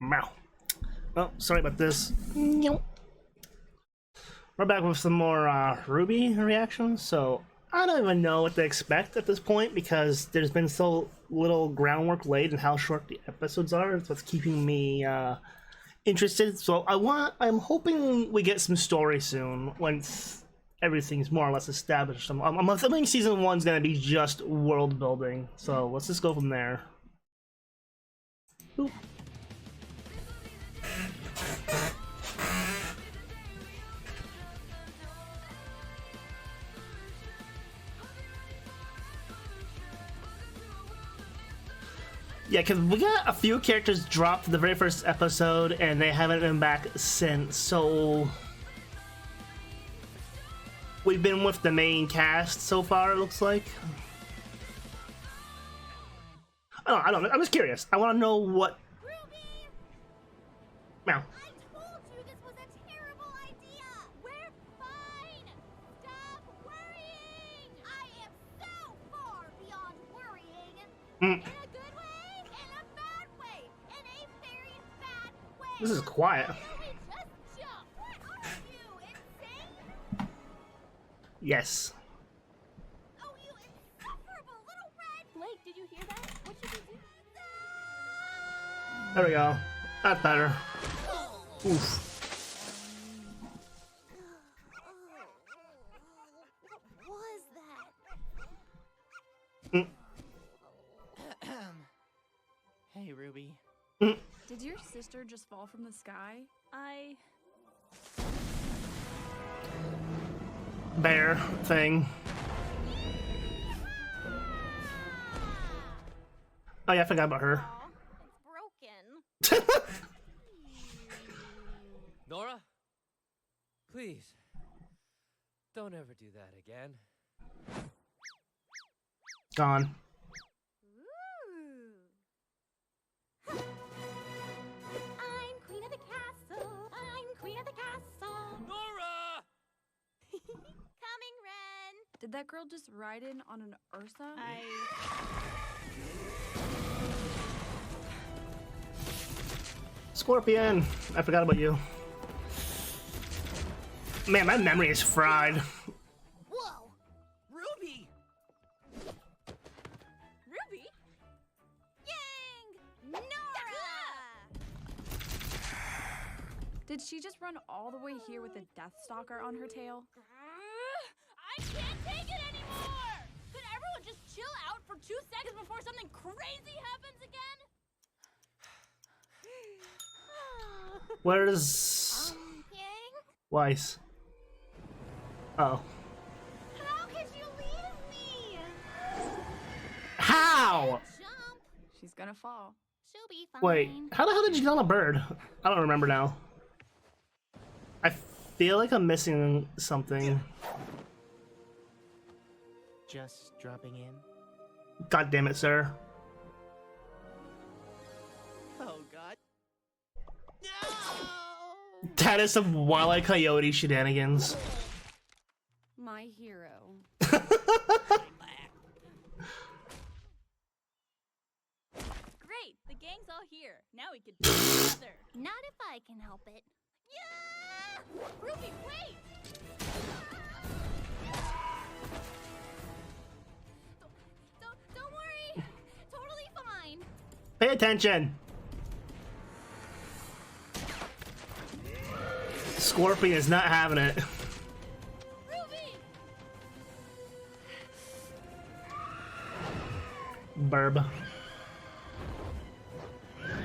Meow. Oh, sorry about this. We're back with some more RWBY reactions, so I don't even know what to expect at this point because there's been so little groundwork laid in how short the episodes are. It's what's keeping me interested. So I'm hoping we get some story soon once everything's more or less established. I'm assuming season 1's gonna be just world building, so let's just go from there. Oop. Yeah, because we got a few characters dropped the very first episode, and they haven't been back since, so... We've been with the main cast so far, it looks like. I don't know, I'm just curious. I want to know what... RWBY! Meow. I told you this was a terrible idea! We're fine! Stop worrying! I am so far beyond worrying! In a good way, in a bad way, in a very bad way! This is quiet. Can we just jump? What are you, insane? Yes. Oh, you insufferable little red! Blake, did you hear that? What should we do? There we go. That's better. Oof. What was that? Hey, Ruby. Did your sister just fall from the sky? Bear thing. Oh yeah, I forgot about her. Aw, it's broken. Nora? Please. Don't ever do that again. Gone. Ooh. I'm queen of the castle. I'm queen of the castle. Nora! Coming, Ren. Did that girl just ride in on an Ursa? Scorpion! I forgot about you. Man, my memory is fried. Whoa. Ruby! RWBY? Yang! Nora! Did she just run all the way here with a Death Stalker on her tail? I can't take it anymore! Could everyone just chill out for 2 seconds before something crazy happens again? Where's Yang? Weiss? Oh. How could you leave me? How? Jump. She's gonna fall. She'll be fine. Wait, how the hell did you get on a bird? I don't remember now. I feel like I'm missing something. Just dropping in. God damn it, sir. Oh, God. No! That is some Wile E. Coyote shenanigans. My hero. Great, the gang's all here. Now we can do it together. Not if I can help it. Yeah! RWBY, wait! Don't worry. Totally fine. Pay attention. Scorpion is not having it. RWBY! Burb.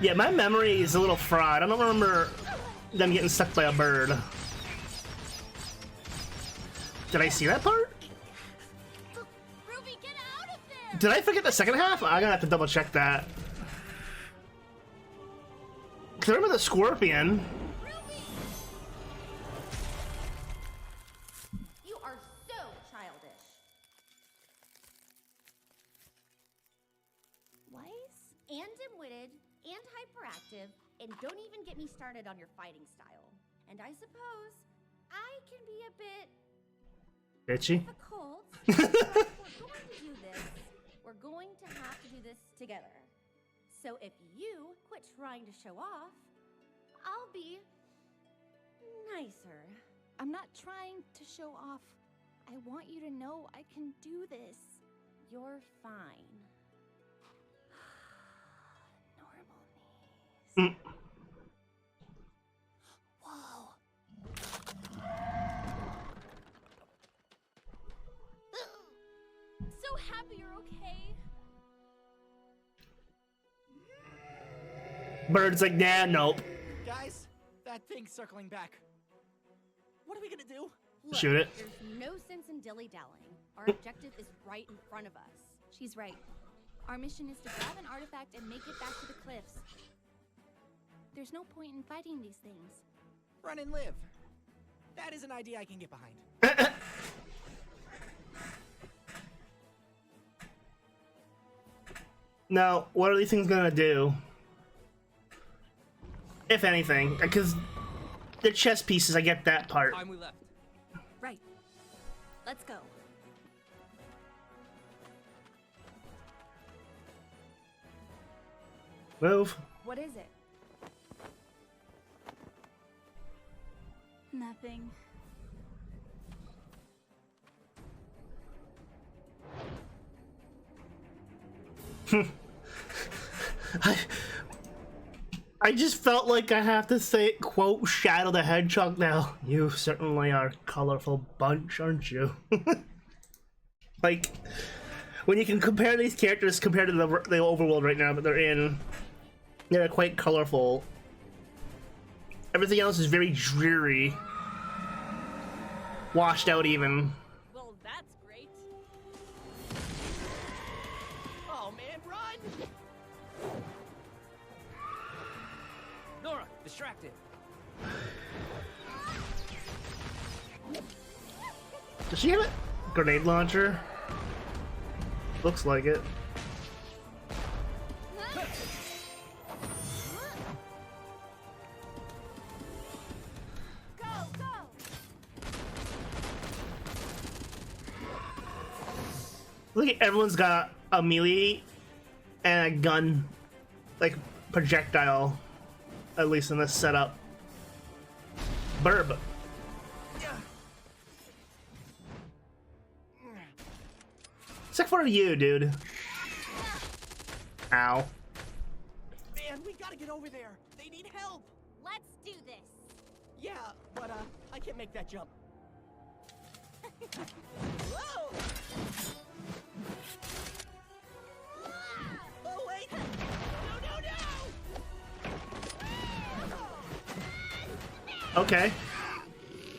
Yeah, my memory is a little fried. I don't remember them getting sucked by a bird. Did I see that part? RWBY, get out of there! Did I forget the second half? I'm gonna have to double check that. 'Cause I remember the scorpion. RWBY! You are so childish. Wise and dim-witted and hyperactive, and don't even get me started on your fighting style. And I suppose I can be a bit Bitchy. difficult. But if we're going to do this, we're going to have to do this together. So if you quit trying to show off I'll be nicer. I'm not trying to show off. I want you to know I can do this. You're fine. Normal knees. Whoa. So happy you're okay. Bird's like, nah, nope. Guys, that thing's circling back. What are we gonna do? Look, Shoot it. There's no sense in dilly-dallying. Our objective is right in front of us. She's right. Our mission is to grab an artifact and make it back to the cliffs. There's no point in fighting these things. Run and live. That is an idea I can get behind. Now, what are these things gonna do? If anything, because the chess pieces, I get that part. Time we left. Right. Let's go. Move. What is it? Nothing. I just felt like I have to say, quote, Shadow the Hedgehog now. You certainly are a colorful bunch, aren't you? Like, when you can compare these characters compared to the overworld right now that they're in, they're quite colorful. Everything else is very dreary. Washed out even. Well, that's great. Oh man, run! Nora, distracted. Does she have a grenade launcher? Looks like it. Go, go! Look at everyone's got a melee and a gun, like projectile, at least in this setup. Burb. Except for you, dude. Ow. Man, we gotta get over there. They need help. Let's do this. Yeah, but I can't make that jump. Whoa! Oh wait! No, no, no! Okay.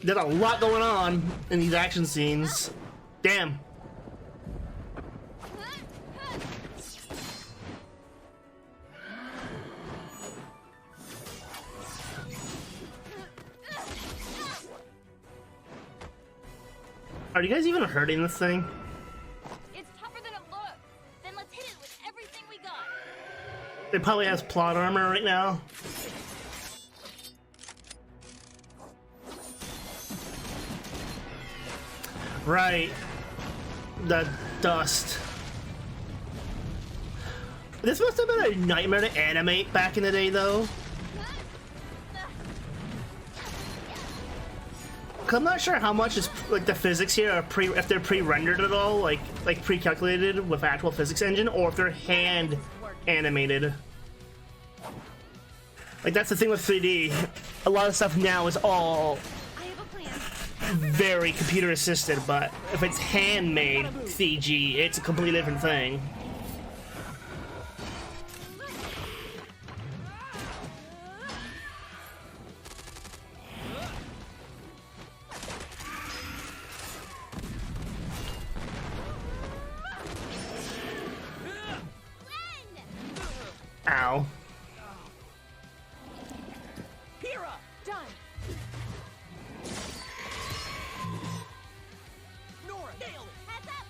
There's a lot going on in these action scenes. Damn. Are you guys even hurting this thing? It's tougher than it looks. Then let's hit it with everything we got. It probably has plot armor right now. Right. The dust. This must have been a nightmare to animate back in the day, though. 'Cause I'm not sure how much is like the physics here are if they're pre-rendered at all, like pre-calculated with actual physics engine, or if they're hand animated. Like that's the thing with 3D. A lot of stuff now is all I have a plan. very computer assisted, but if it's handmade CG, it's a completely different thing. Ow. Pyrrha! Done. Nora, nail it! Heads up!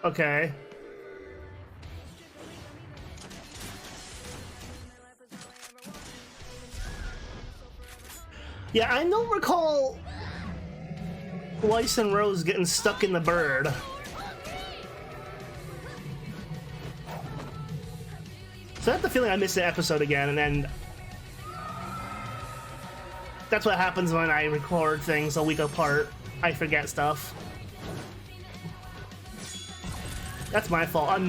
Okay. Yeah, I don't recall Weiss and Rose getting stuck in the bird. So I have the feeling I missed the episode again, and then that's what happens when I record things a week apart. I forget stuff. That's my fault.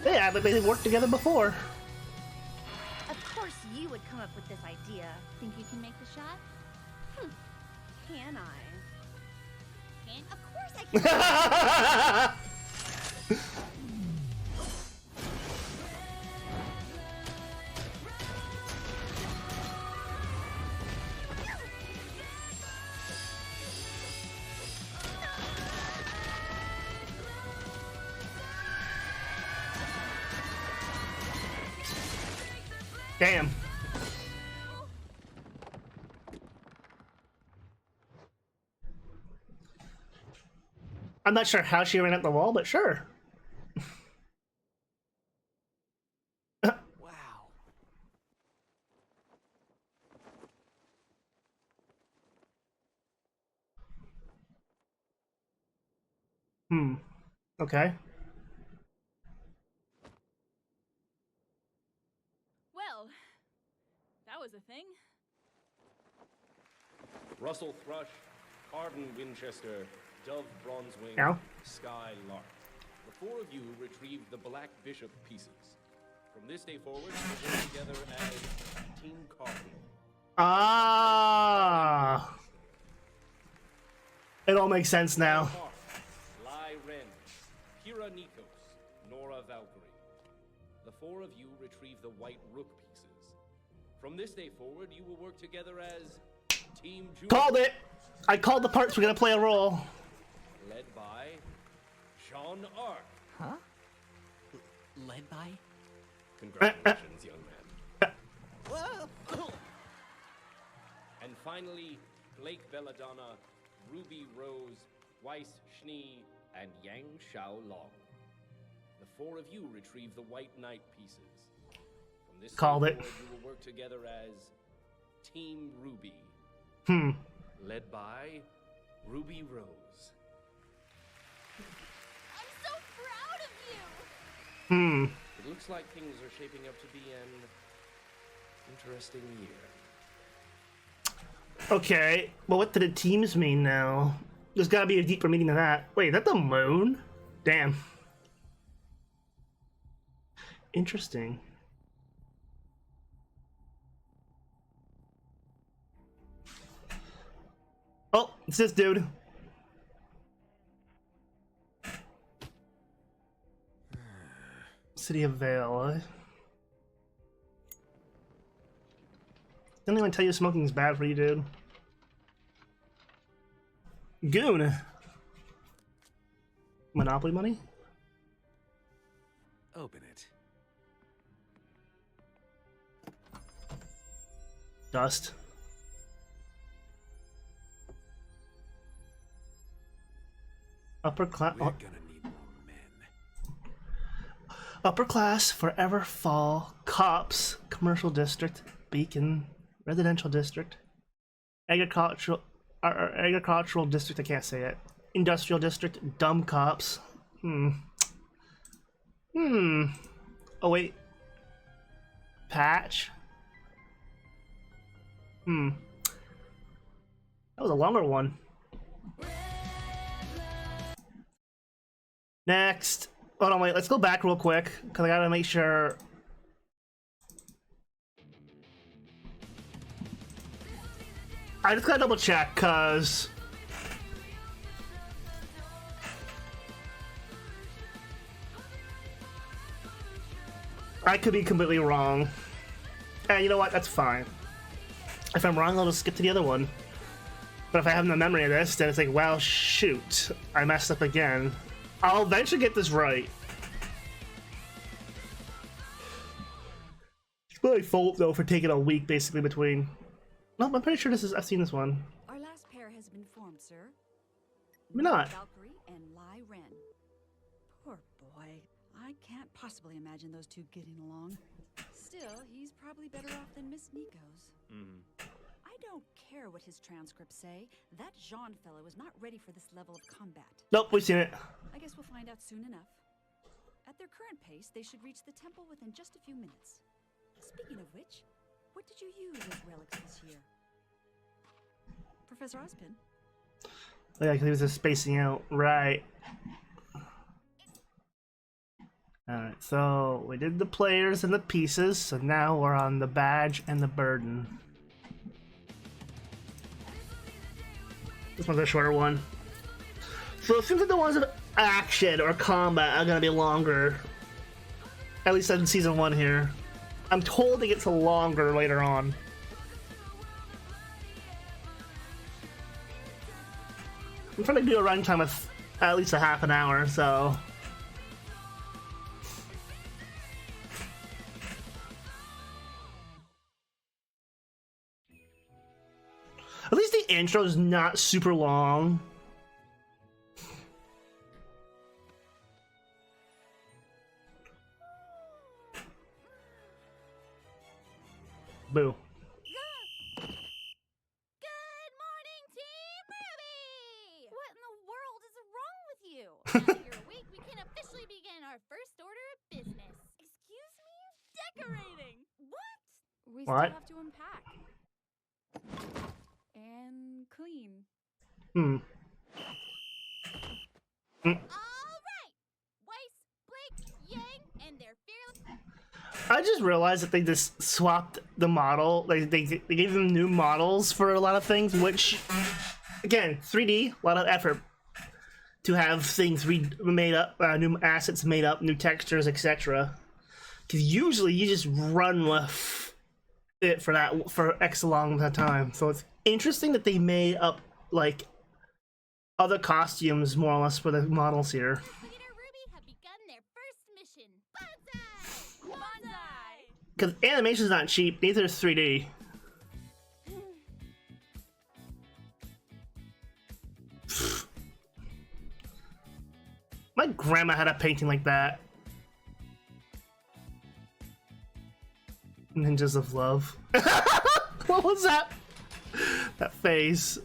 Yeah, but they worked together before. Of course you would come up with this idea. Think you can make the shot? Can I? Of course I can. Damn. I'm not sure how she ran up the wall, but sure. Wow. Okay. Well, that was a thing. Russell Thrush, Carden Winchester, Dove Bronzewing, Ow. Sky Lark. The four of you retrieved the Black Bishop pieces. From this day forward, you work together as Team Cardinal. Ah. It all makes sense now. Mark, Lai Ren, Kira Nikos, Nora Valkyrie. The four of you retrieved the White Rook pieces. From this day forward, you will work together as Team Jewel. Called it. I called the parts we're gonna play a role. Led by Jean Arc. Huh? Led by? Congratulations, young man. Whoa! And finally, Blake Belladonna, Ruby Rose, Weiss Schnee, and Yang Xiao Long. The four of you retrieve the White Knight pieces. From this Called day it. forward, you will work together as Team Ruby. Led by Ruby Rose. I'm so proud of you! It looks like things are shaping up to be an interesting year. Okay, well, what do the teams mean now? There's gotta be a deeper meaning than that. Wait, is that the moon? Damn. Interesting. Oh, it's this dude. City of Vale. Didn't anyone tell you smoking's bad for you, dude? Goon. Monopoly money? Open it. Dust. Upper class. We're gonna need more men. Upper class, forever fall, cops, commercial district, beacon, residential district, agricultural district. I can't say it. Industrial district, dumb cops. Oh wait. Patch. That was a longer one. Next. Hold on, wait. Let's go back real quick because I gotta make sure. I just gotta double check because I could be completely wrong. And you know what? That's fine. If I'm wrong, I'll just skip to the other one. But if I have no memory of this, then it's like, well, shoot, I messed up again. I'll eventually get this right. It's my fault though for taking a week basically between. No, I'm pretty sure this is. I've seen this one. Our last pair has been formed, sir. Maybe not. Valkyrie and Lai Ren. I can't possibly imagine those two getting along. Still, he's probably better off than Miss Nico's. I don't care what his transcripts say. That Jean fellow is not ready for this level of combat. Nope, we've seen it. I guess we'll find out soon enough. At their current pace, they should reach the temple within just a few minutes. Speaking of which, what did you use as relics this year? Professor Ozpin? Oh, yeah, because he was just spacing out. Right. Alright, so we did the players and the pieces, so now we're on the badge and the burden. This one's a shorter one. So it seems like the ones of action or combat are gonna be longer. At least in season 1 here. I'm told it gets longer later on. I'm trying to do a runtime of at least a half an hour, so. At least the intro is not super long. Boo. Good morning, Team RWBY! What in the world is wrong with you? Now that you're awake, we can officially begin our first order of business. Excuse me? Decorating! What? We What? still have to unpack. And clean. All right! Weiss, Blake, Yang, and their fearless... I just realized that they just swapped the model. Like they gave them new models for a lot of things, which, again, 3D, a lot of effort to have things made up, new assets made up, new textures, etc. Because usually you just run with it for X long time. So it's interesting that they made up like other costumes more or less for the models here. Leader RWBY have begun their first mission. Bonsai! Bonsai! Because animation's not cheap, neither is 3D. My grandma had a painting like that. Ninjas of Love. What was that? That face.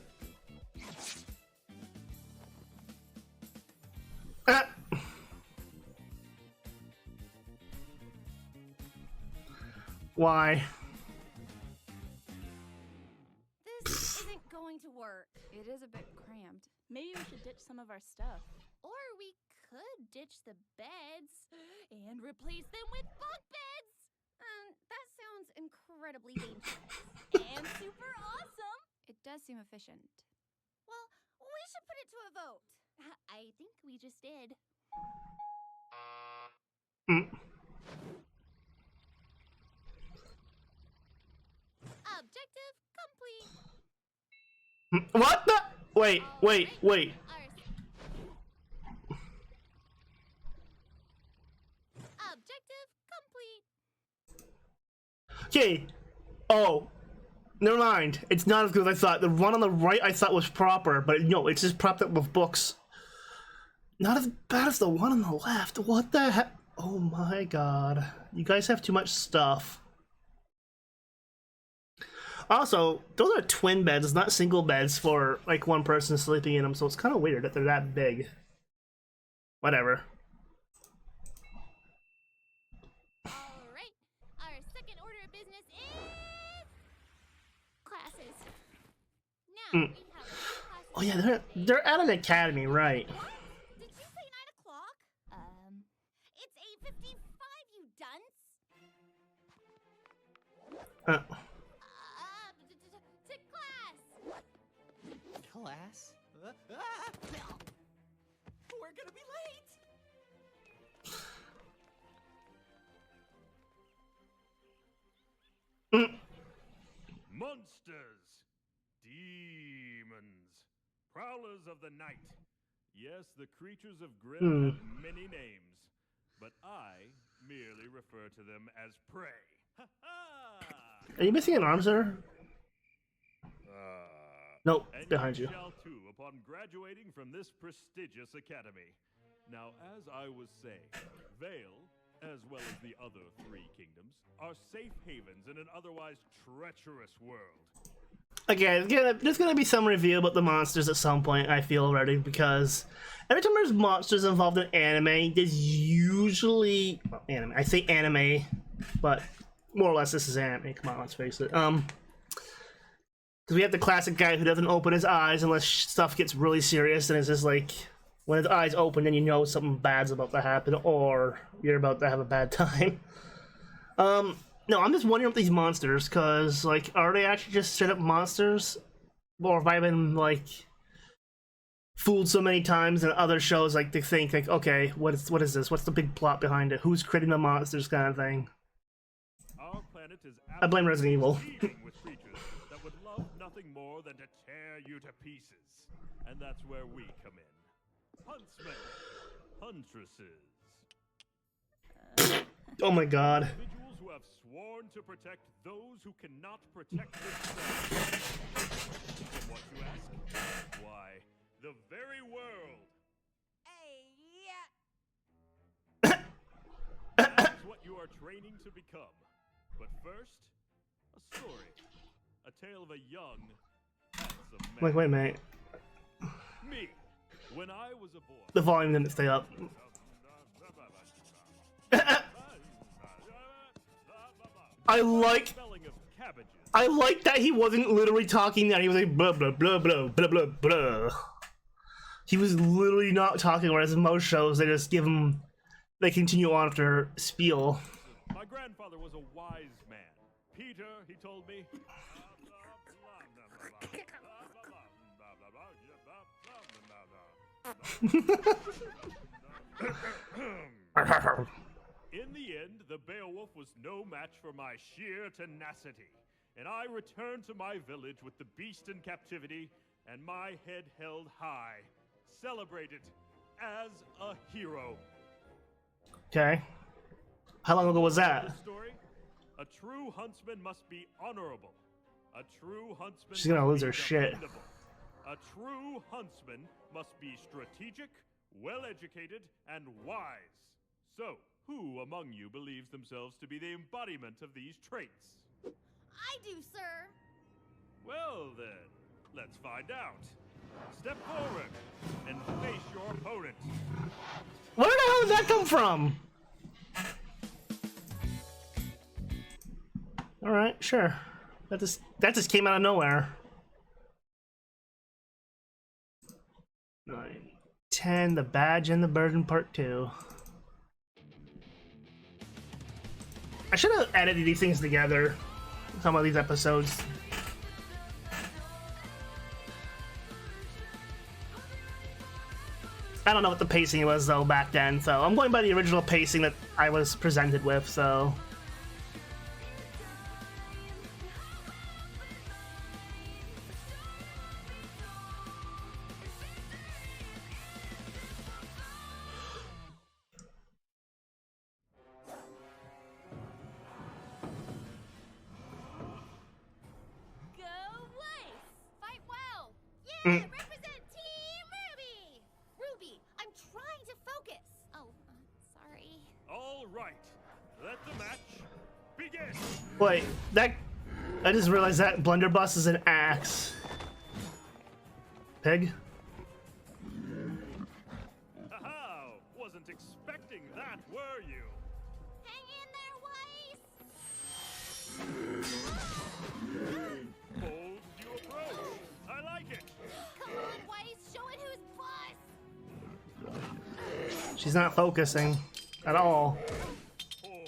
Ah. Why? This isn't going to work. It is a bit cramped. Maybe we should ditch some of our stuff. Or we could ditch the beds and replace them with bunk beds. That sounds incredibly dangerous and super awesome. It does seem efficient. Well, we should put it to a vote. I think we just did. Objective complete. What the? Wait. Objective complete. Okay. Oh. Never mind. It's not as good as I thought. The one on the right I thought was proper, but no, it's just propped up with books. Not as bad as the one on the left. What the heck? Oh my god. You guys have too much stuff. Also, those are twin beds, not single beds for like one person sleeping in them, so it's kind of weird that they're that big. Whatever. Alright, our second order of business is classes. Now we have classes. Oh yeah, they're at an academy, right? What? Did you say 9 o'clock? It's 8:55, you dunce. To class. Class? We're gonna be late! Monsters, demons, prowlers of the night. Yes, the creatures of Grimm have many names, but I merely refer to them as prey. Ha ha! Are you missing an arm, sir? Nope, And behind you. shall too upon graduating from this prestigious academy. Now, as I was saying, Vale, as well as the other 3 kingdoms, are safe havens in an otherwise treacherous world. Okay, there's gonna be some review about the monsters at some point, I feel already, because every time there's monsters involved in anime, there's usually... Well, anime. I say anime, but more or less this is anime, come on, let's face it. Because we have the classic guy who doesn't open his eyes unless stuff gets really serious, and it's just like, when his eyes open, then you know something bad's about to happen, or you're about to have a bad time. No, I'm just wondering with these monsters, because, like, are they actually just straight up monsters? Or have I been, like, fooled so many times in other shows, like, to think, like, okay, what is this? What's the big plot behind it? Who's creating the monsters kind of thing? Our planet is I blame Resident Evil. teeming with creatures that would love nothing more than to tear you to pieces. And that's where we come in. Huntsmen, huntresses. Oh my god. Individuals who have sworn to protect those who cannot protect themselves. And what, you ask? Why, the very world. That is what you are training to become. But first, a story. A tale of a young, handsome man. Like, wait a minute. Me, when I was a boy. The volume didn't stay up. I like that he wasn't literally talking that he was like blah blah blah blah blah blah blah. He was literally not talking, whereas in most shows they just give him, they continue on after spiel. My grandfather was a wise man. Peter, he told me. In the end, the Beowulf was no match for my sheer tenacity, and I returned to my village with the beast in captivity and my head held high, celebrated as a hero. Okay. How long ago was that? Story? A true huntsman must be honorable. A true huntsman She's gonna must lose be her shit. dependable. A true huntsman must be strategic, well-educated, and wise. So, who among you believes themselves to be the embodiment of these traits? I do, sir. Well then, let's find out. Step forward and face your opponent. Where the hell did that come from? Alright, sure. That just came out of nowhere. 9, 10, The Badge and the Burden Part 2. I should have edited these things together. Some of these episodes. I don't know what the pacing was though back then, so I'm going by the original pacing that I was presented with, so. Go Weiss! Fight well! Yeah! Represent Team RWBY! RWBY, I'm trying to focus! Oh, sorry. All right, let the match begin. Wait, that... I just realized that blunderbuss is an axe. Pig? Haha, wasn't expecting that, were you? Hang in there, Weiss! Bold as you approach. I like it. Come on, Weiss! Show it who's boss! She's not focusing at all. Oh,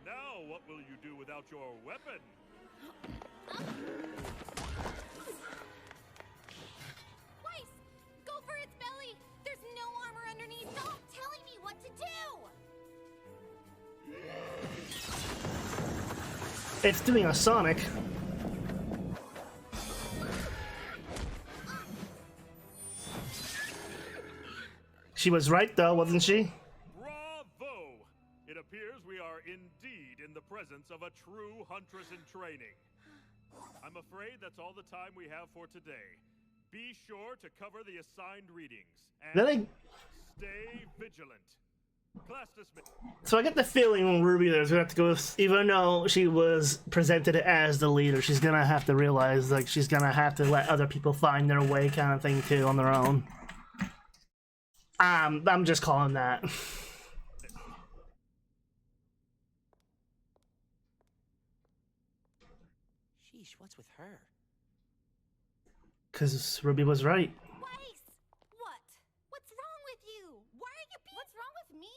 now what will you do without your weapon? Weiss! Go for its belly! There's no armor underneath! Stop telling me what to do! It's doing a Sonic. She was right though, wasn't she? Bravo! It appears we are indeed in the presence of a true huntress in training. I'm afraid that's all the time we have for today. Be sure to cover the assigned readings. And Then stay vigilant. Class dismissed. So I get the feeling Ruby is gonna have to go with, even though she was presented as the leader, she's gonna have to realize, like, she's gonna have to let other people find their way kind of thing too on their own. I'm just calling that. Sheesh, what's with her? Because Ruby was right. Weiss! What? What's wrong with you? Why are you being— What's wrong with me?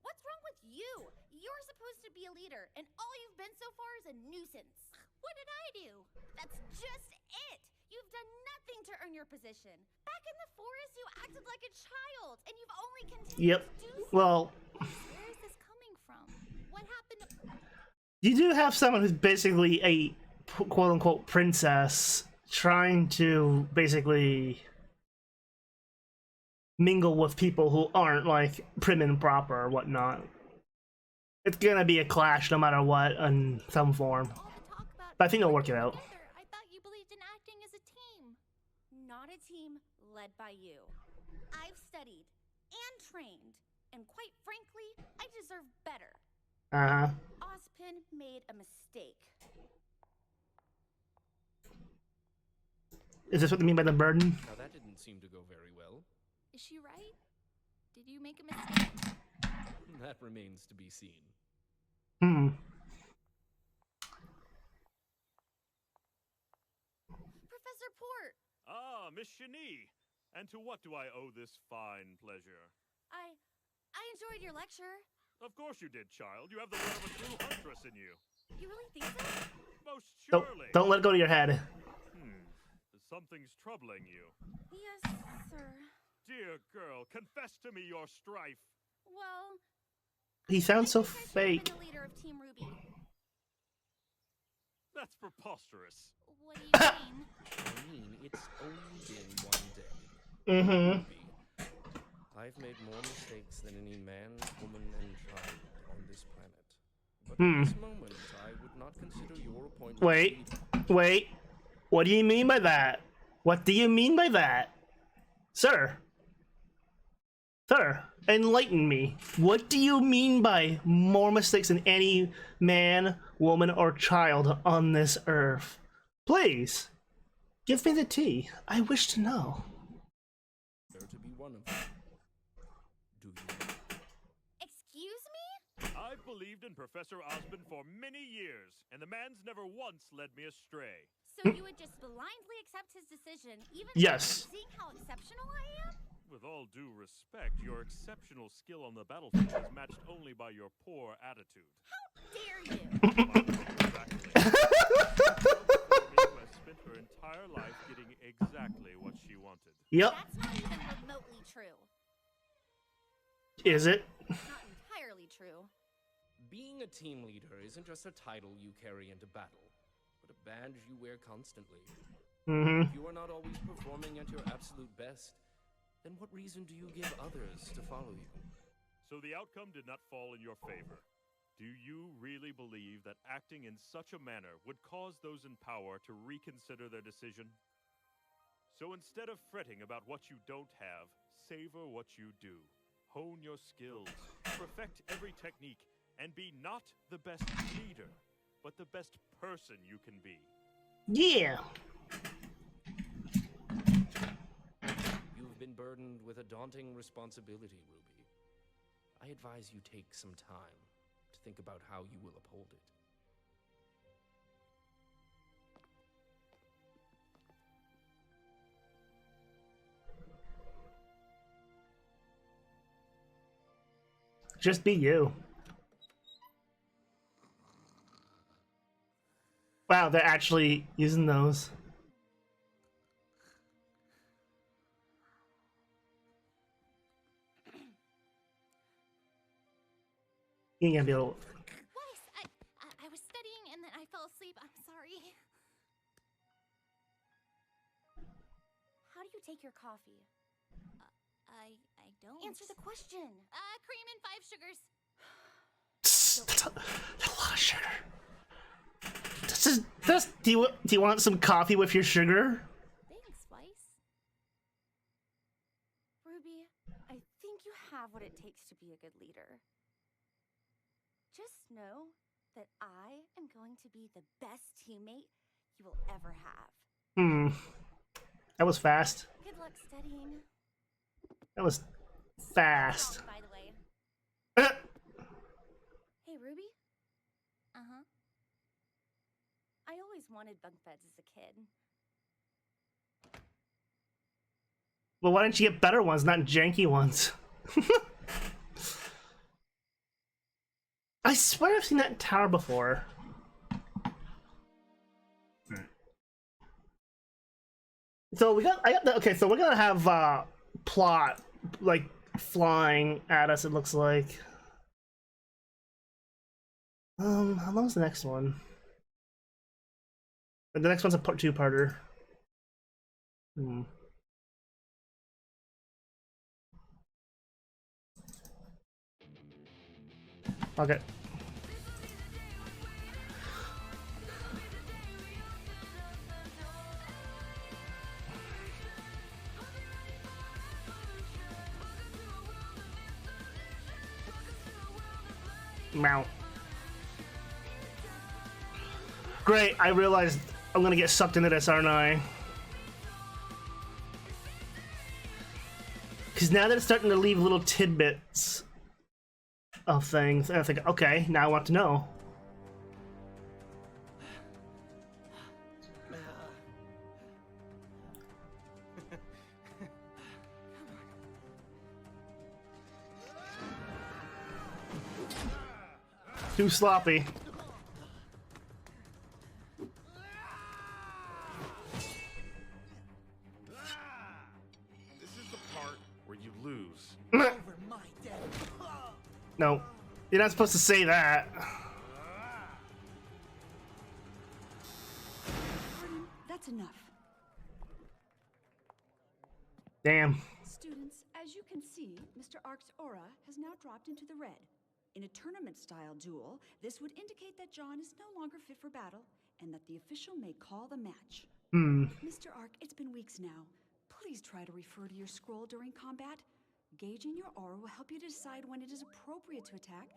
What's wrong with you? You're supposed to be a leader, and all you've been so far is a nuisance. What did I do? That's just it. You've done nothing to earn your position. Back in the forest, you acted like a child, and you've only continued Yep. to do so. Well, Where is this coming from? What happened to— you do have someone who's basically a quote-unquote princess trying to basically mingle with people who aren't, like, prim and proper or whatnot. It's gonna be a clash no matter what in some form. all the talk about But I think they'll work working it out. together? I thought you believed in acting as a team. Not a team led by you. I've studied and trained, and quite frankly, I deserve better. Uh-huh. Ozpin made a mistake. Is this what they mean by the burden? Now that didn't seem to go very well. Is she right? Did you make a mistake? That remains to be seen. Professor Port, Ah, Miss Shani. And to what do I owe this fine pleasure? I enjoyed your lecture. Of course you did, child. You have the blood of a true huntress in you. You really think so? Most Don't, surely. don't let it go to your head. Something's troubling you. Yes, sir. Dear girl, confess to me your strife. Well, He sounds so I think I should have been fake. the leader of Team RWBY. That's preposterous. What do you mean? I mean, it's only been one day. Mm-hmm. Ruby, I've made more mistakes than any man, woman, and child on this planet. But at this moment, I would not consider your appointment. Wait. Wait. What do you mean by that? What do you mean by that? Sir. Sir, enlighten me. What do you mean by more mistakes than any man, woman, or child on this earth? Please, give me the tea. I wish to know. There to be one of them. Do you? Excuse me? I've believed in Professor Osmond for many years, and the man's never once led me astray. So you would just blindly accept his decision, even Yes. seeing how exceptional I am? With all due respect, your exceptional skill on the battlefield is matched only by your poor attitude. Dare you? Exactly. Who has spent her entire life getting exactly what she wanted. Yep. That's not even remotely true. Is it? Not entirely true. Being a team leader isn't just a title you carry into battle, but a badge you wear constantly. Mm-hmm. If you are not always performing at your absolute best, then what reason do you give others to follow you? So the outcome did not fall in your favor. Do you really believe that acting in such a manner would cause those in power to reconsider their decision? So instead of fretting about what you don't have, savor what you do. Hone your skills, perfect every technique, and be not the best leader, but the best person you can be. Yeah. You've been burdened with a daunting responsibility, Ruby. I advise you take some time to think about how you will uphold it. Just be you. Wow, they're actually using those. You're gonna be able. Weiss, I was studying and then I fell asleep. I'm sorry. How do you take your coffee? I don't. Answer the question. Cream and 5 sugars. That's a lot of sugar. Do you want some coffee with your sugar? Thanks, Weiss. Ruby, I think you what it takes to be a good leader. Just know that I am going to be the best teammate you will ever have. That was fast. Good luck studying. That was fast. By the way. Hey, Ruby? Uh-huh. I always wanted bunk beds as a kid. Well, why didn't you get better ones, not janky ones? I swear I've seen that tower before. So okay, so we're gonna have plot like flying at us, it looks like. How long's the next one? The next one's a two-parter. Okay. Meow. Great, I realized I'm gonna get sucked into this, aren't I? Because now that it's starting to leave little tidbits of things, and I think, okay, now I want to know. Too sloppy. This is the part where you lose. Over my dead. No, you're not supposed to say that. That's enough. Damn. Students, as you can see, Mr. Ark's aura has now dropped into the red. In a tournament-style duel, this would indicate that John is no longer fit for battle, and that the official may call the match. Mr. Ark, it's been weeks now. Please try to refer to your scroll during combat. Gauging your aura will help you decide when it is appropriate to attack,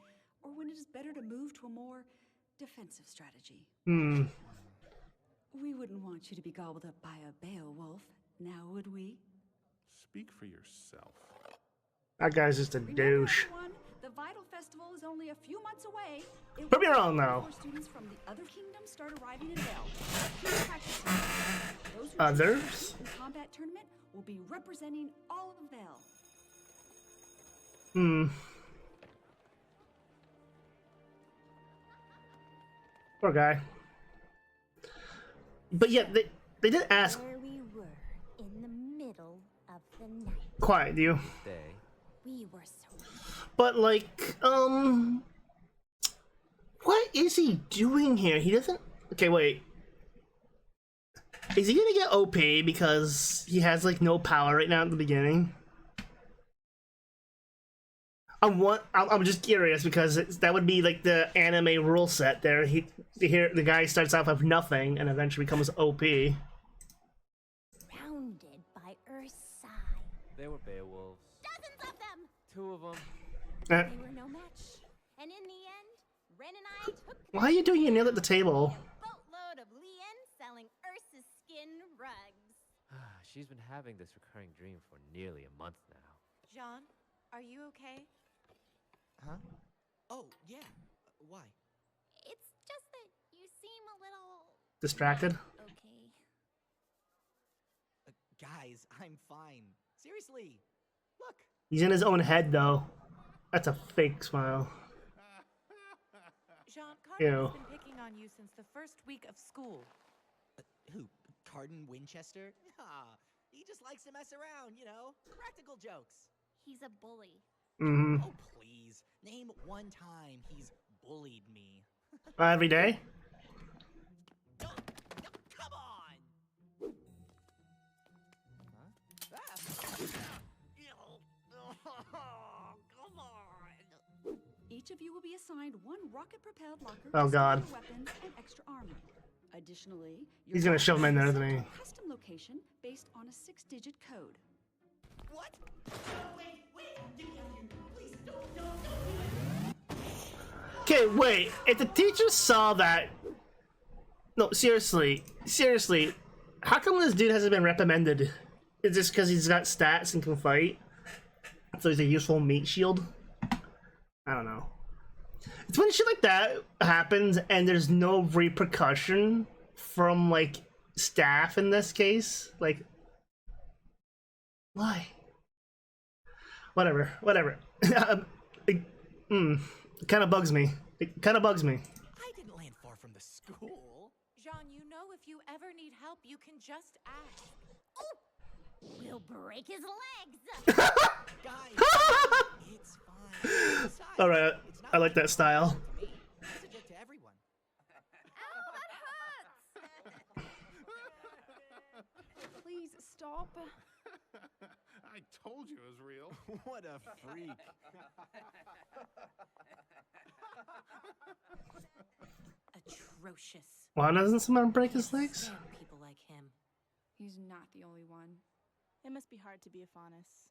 or when it is better to move to a more defensive strategy. We wouldn't want you to be gobbled up by a Beowulf, now would we? Speak for yourself. That guy's just a douche. Everyone, the Vital Festival is only a few months away. Prove me wrong, though. Students from the other kingdoms start arriving in Vale. Keep practicing. Those who Others? in the combat tournament will be representing all of Vale. Poor guy. But yeah, they did ask. There we were, in the middle of the night. Quiet, you. We were so... But like, what is he doing here? He doesn't. Okay, wait. Is he gonna get OP because he has like no power right now at the beginning? I'm just curious because that would be like the anime rule set there. The guy starts off with nothing and eventually becomes OP. Surrounded by Earth's side. They were Beowulfs. Dozens of them! 2 of them. They were no match. And in the end, Ren and I took... Why are you doing your nail at the table? A boatload of Lien selling Ursa's skin rugs. She's been having this recurring dream for nearly a month now. Jean, are you okay? Huh? Oh, yeah. Why? It's just that you seem a little... Distracted? Okay. Guys, I'm fine. Seriously. Look. He's in his own head though. That's a fake smile. Jean, Carter Ew. has been picking on you since the first week of school. Who? Carden Winchester? Ah, he just likes to mess around, you know? Practical jokes. He's a bully. Oh, please. Name one time he's bullied me. Every day? No, come on! Come on! Each of you will be assigned one rocket-propelled locker Oh, with God. special weapons and extra armor. Additionally, your He's gonna shove him in there, locker isn't he? is a custom location based on a 6-digit code. What? Wait, get me out of here. Okay, wait. If the teacher saw that, no, seriously, how come this dude hasn't been reprimanded? Is this because he's got stats and can fight? So he's a useful meat shield? I don't know. It's when shit like that happens and there's no repercussion from, like, staff in this case. Like, why? Whatever. It kind of bugs me. I didn't land far from the school. Jean, you know if you ever need help, you can just ask. We'll break his legs. Guys, it's fine. Besides, Alright, it's not I like that style. to me. It's a joke to everyone. Ow, that hurts! Please stop. I told you it was real. What a freak. Atrocious. Why doesn't someone break his legs? Stand people like him. He's not the only one. It must be hard to be a faunus.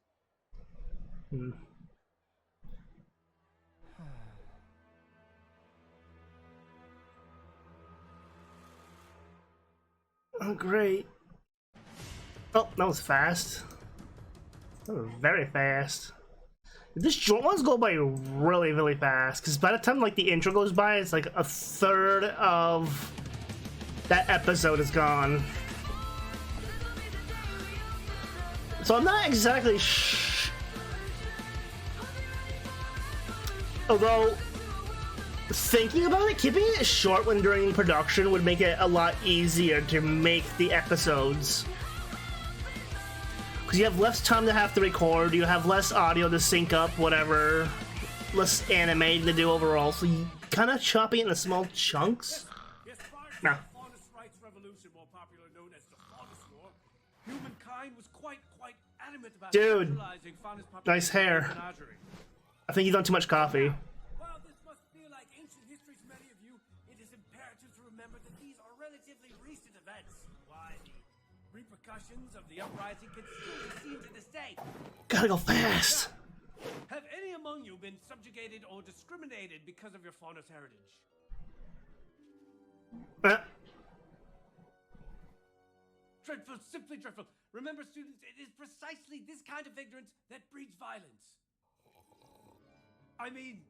Oh, great. Oh, that was fast. That was very fast. This short ones go by really, really fast. Because by the time like the intro goes by, it's like a third of that episode is gone. So I'm not exactly although, thinking about it, keeping it short when during production would make it a lot easier to make the episodes. Because you have less time to have to record, you have less audio to sync up, whatever, less animating to do overall, so you kind of chop it into small chunks. No. Faunus rights revolution, more popular known as the Faunus War. Humankind was quite adamant about Dude, centralizing faunus nice hair. menagerie. I think you've done too much coffee. While this must feel like ancient history to many of you, it is imperative to remember that these are relatively recent events. Why, the repercussions of the uprising can still be seen to this day. Gotta go fast. Have any among you been subjugated or discriminated because of your faunus heritage? Dreadful, simply dreadful. Remember, students, it is precisely this kind of ignorance that breeds violence. I mean,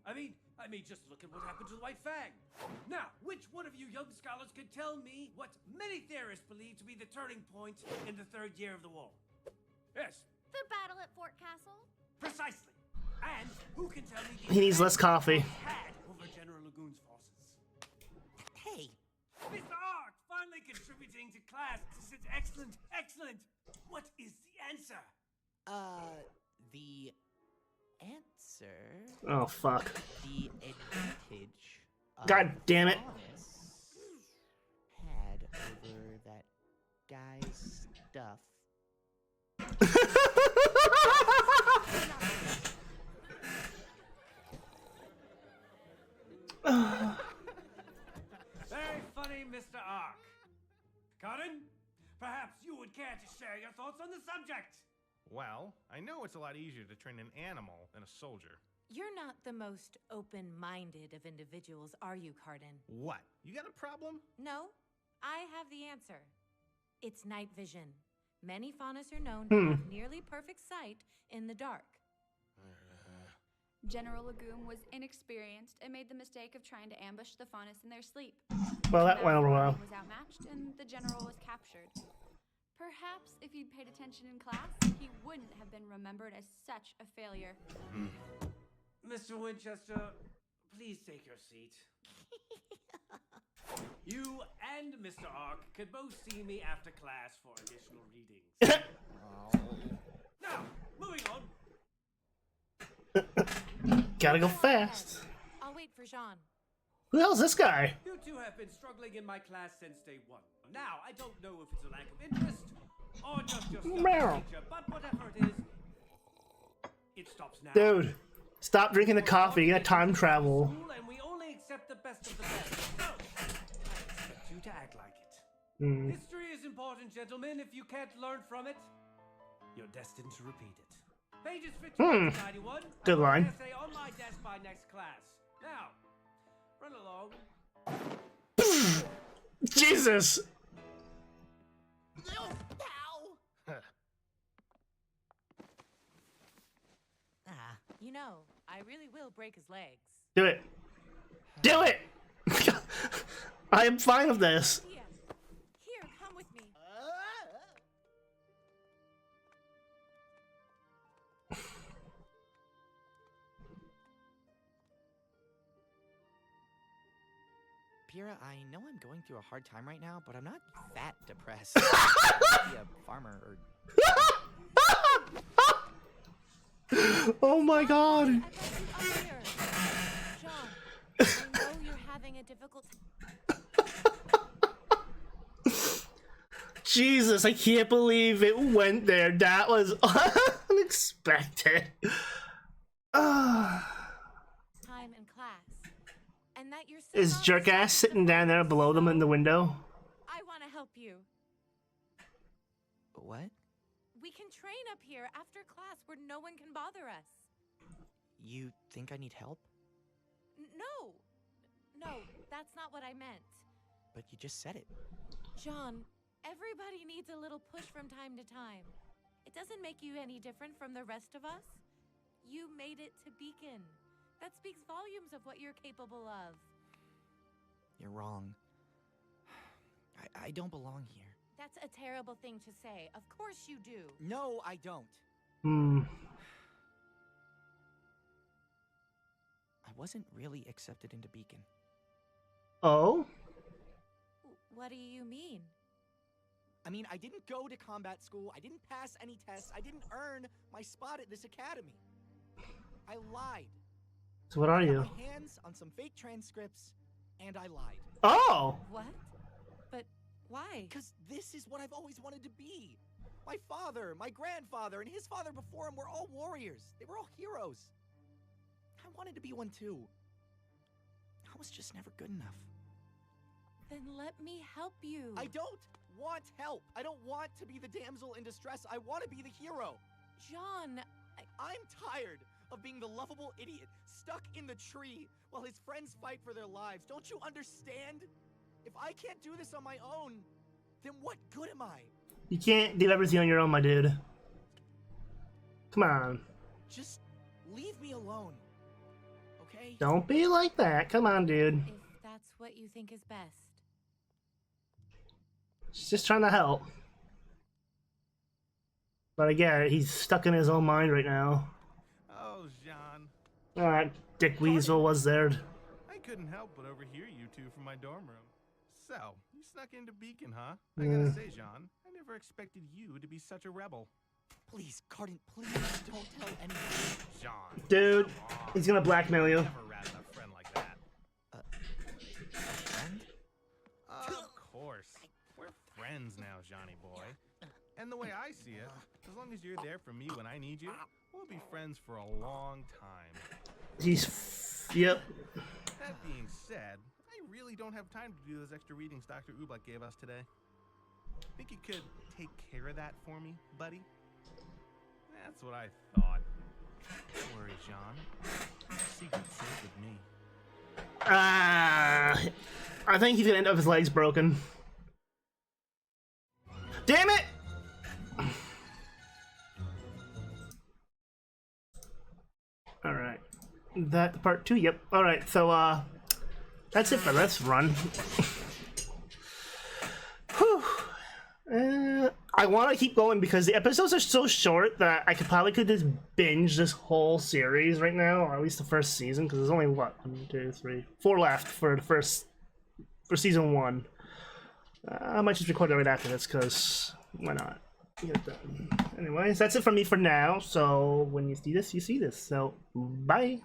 just look at what happened to the White Fang. Now, which one of you young scholars can tell me what many theorists believe to be the turning point in the third year of the war? Yes, The battle at Fort Castle. precisely. And who can tell me He needs less coffee. had over General Lagoon's forces? Hey, Mr. Art, finally contributing to class. This is excellent. What is the answer? the answer. Oh, fuck. The advantage. God damn it. Faunus had over that guy's stuff. Very funny, Mr. Ark. Cotton, perhaps you would care to share your thoughts on the subject. Well, I know it's a lot easier to train an animal than a soldier. You're not the most open-minded of individuals, are you, Cardin? What? You got a problem? No, I have the answer. It's night vision. Many faunus are known to have nearly perfect sight in the dark. General Lagoon was inexperienced and made the mistake of trying to ambush the faunus in their sleep. Well, that went over well. He was outmatched and the general was captured. Perhaps if he'd paid attention in class, he wouldn't have been remembered as such a failure. Mr. Winchester, please take your seat. You and Mr. Ark could both see me after class for additional readings. Now, moving on. Gotta go fast. I'll wait for Jean. Who the hell's this guy? You two have been struggling in my class since day one. Now, I don't know if it's a lack of interest or just your stubborn nature, but whatever it is, it stops now. Dude, stop drinking the coffee. You gotta time travel. And we only accept the best of the best. So, I expect you to act like it. History is important, gentlemen. If you can't learn from it, you're destined to repeat it. Pages 51 to 91. Good line. Essay on my desk by next class. Now, run along. Jesus! Ow! You know, I really will break his legs. Do it. Do it! I am fine with this. Here, come with me. Pyrrha, I know I'm going through a hard time right now, but I'm not that depressed. Be a farmer or... Oh my god. I brought you up here. John, I know you're having a difficult Jesus, I can't believe it went there. That was unexpected. time in class. And that you're still Is not jerk ass sitting down there below them in the window? I want to help you. What? We can train up here after class where no one can bother us. You think I need help? No, that's not what I meant. But you just said it. John, everybody needs a little push from time to time. It doesn't make you any different from the rest of us. You made it to Beacon. That speaks volumes of what you're capable of. You're wrong. I don't belong here. That's a terrible thing to say. Of course you do. No, I don't. I wasn't really accepted into Beacon. Oh? What do you mean? I mean, I didn't go to combat school, I didn't pass any tests, I didn't earn my spot at this academy. I lied. So what are you? I got my hands on some fake transcripts, and I lied. Oh! What? But why? Because this is what I've always wanted to be. My father, my grandfather, and his father before him were all warriors. They were all heroes. I wanted to be one too. I was just never good enough. Then let me help you. I don't want help. I don't want to be the damsel in distress. I want to be the hero. John, I'm tired of being the lovable idiot stuck in the tree while his friends fight for their lives. Don't you understand? If I can't do this on my own, then what good am I? You can't do everything on your own, my dude. Come on. Just leave me alone. Okay? Don't be like that. Come on, dude. if that's what you think is best. She's just trying to help. But I get it. He's stuck in his own mind right now. Oh, Jean. Alright, Dick Weasel was there. I couldn't help but overhear you two from my dorm room. So, you snuck into Beacon, huh? I gotta say, Jean, I never expected you to be such a rebel. Please, Cardin, please don't tell anyone. Jean. Dude, he's gonna blackmail you. Never ratted a friend like that. A friend? Of course. We're friends now, Johnny boy. And the way I see it, as long as you're there for me when I need you, we'll be friends for a long time. Yep. That being said, I really don't have time to do those extra readings Dr. RWBY gave us today. Think you could take care of that for me, buddy? That's what I thought. Don't worry, Jean. Secret's safe with me. I think he's gonna end up with his legs broken. Damn it! Alright. That part 2, yep. Alright, so that's it for this run. I want to keep going because the episodes are so short that I could just binge this whole series right now, or at least the first season, because there's only what 1, 2, 3, 4 left for season 1. I might just record it right after this because why not? Get it done. Anyways, that's it from me for now. So when you see this, you see this. So bye.